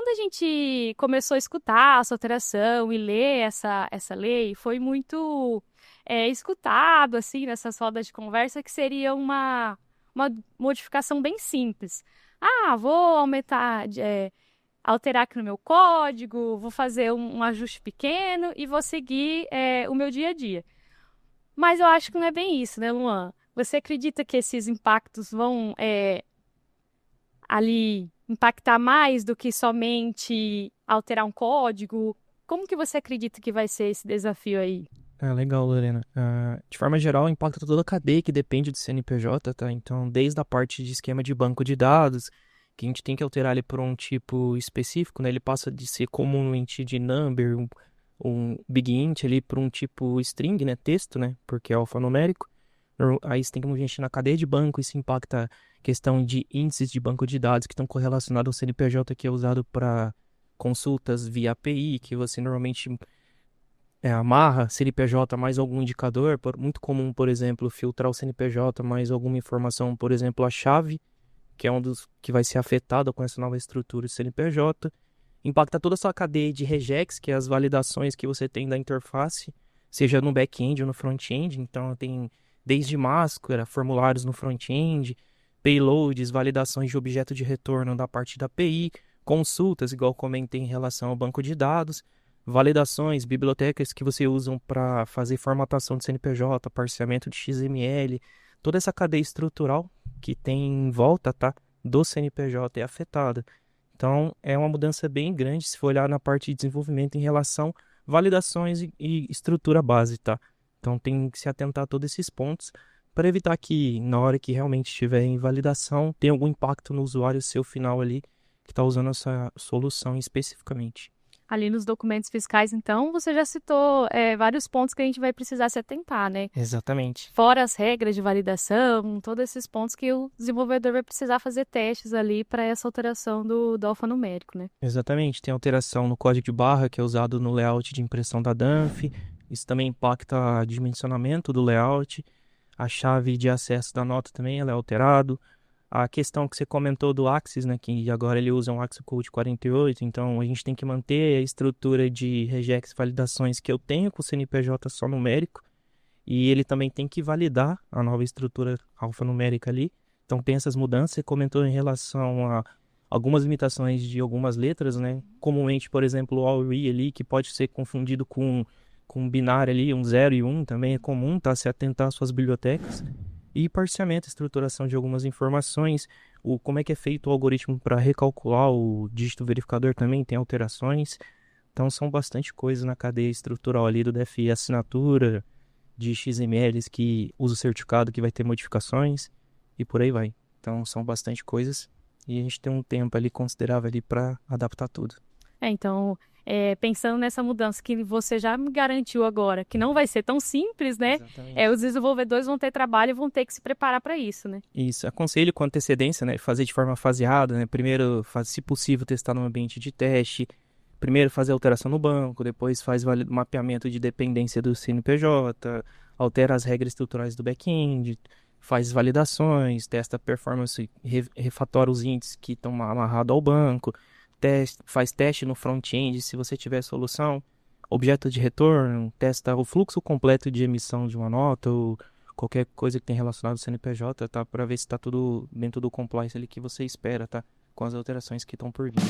quando a gente começou a escutar essa alteração e ler essa lei, foi muito escutado, assim, nessas rodas de conversa, que seria uma modificação bem simples. Ah, vou aumentar, alterar aqui no meu código, vou fazer um ajuste pequeno e vou seguir o meu dia a dia. Mas eu acho que não é bem isso, né, Luan? Você acredita que esses impactos vão ali impactar mais do que somente alterar um código? Como que você acredita que vai ser esse desafio aí? Ah, legal, Lorena. De forma geral, impacta toda a cadeia que depende do CNPJ, tá? Então, desde a parte de esquema de banco de dados, que a gente tem que alterar ele por um tipo específico, né? Ele passa de ser comumente de number, um big int ali, para um tipo string, né? Texto, né? Porque é alfanumérico. Aí você tem que mexer na cadeia de banco, isso impacta a questão de índices de banco de dados que estão correlacionados ao CNPJ, que é usado para consultas via API, que você normalmente amarra CNPJ mais algum indicador. Muito comum, por exemplo, filtrar o CNPJ mais alguma informação, por exemplo, a chave, que é um dos que vai ser afetado com essa nova estrutura de CNPJ. Impacta toda a sua cadeia de regex, que é as validações que você tem da interface, seja no back-end ou no front-end. Então, tem desde máscara, formulários no front-end, payloads, validações de objeto de retorno da parte da API, consultas, igual comentei em relação ao banco de dados, validações, bibliotecas que você usa para fazer formatação de CNPJ, parseamento de XML, toda essa cadeia estrutural que tem em volta, tá, do CNPJ é afetada. Então, é uma mudança bem grande se for olhar na parte de desenvolvimento em relação a validações e estrutura base, tá? Então, tem que se atentar a todos esses pontos para evitar que, na hora que realmente estiver em validação, tenha algum impacto no usuário seu final ali que está usando essa solução especificamente. Ali nos documentos fiscais, então, você já citou vários pontos que a gente vai precisar se atentar, né? Exatamente. Fora as regras de validação, todos esses pontos que o desenvolvedor vai precisar fazer testes ali para essa alteração do alfanumérico, né? Exatamente. Tem alteração no código de barra que é usado no layout de impressão da Danf. Isso também impacta o dimensionamento do layout. A chave de acesso da nota também ela é alterado. A questão que você comentou do Axis, né, que agora ele usa um Axis Code 48, então a gente tem que manter a estrutura de regex validações que eu tenho com o CNPJ só numérico, e ele também tem que validar a nova estrutura alfanumérica ali. Então tem essas mudanças. Você comentou em relação a algumas limitações de algumas letras, né? Comumente, por exemplo, o ALRI ali, que pode ser confundido com um binário ali, um 0 e 1, também é comum, tá? Se atentar às suas bibliotecas. E parseamento, estruturação de algumas informações, como é que é feito o algoritmo para recalcular o dígito verificador também tem alterações. Então são bastante coisas na cadeia estrutural ali do DFI, assinatura de XMLs que usa o certificado que vai ter modificações e por aí vai. Então são bastante coisas e a gente tem um tempo ali considerável ali para adaptar tudo. Então, pensando nessa mudança que você já me garantiu agora, que não vai ser tão simples, né? Exatamente. Os desenvolvedores vão ter trabalho e vão ter que se preparar para isso, né? Isso, aconselho com antecedência, né? Fazer de forma faseada, né? Primeiro, se possível, testar no ambiente de teste. Primeiro fazer alteração no banco, depois faz mapeamento de dependência do CNPJ, altera as regras estruturais do back-end, faz validações, testa a performance, refatora os índices que estão amarrados ao banco, faz teste no front-end se você tiver solução, objeto de retorno, testa o fluxo completo de emissão de uma nota ou qualquer coisa que tenha relacionado ao CNPJ, tá? Para ver se está tudo dentro do compliance ali que você espera, tá? Com as alterações que estão por vir.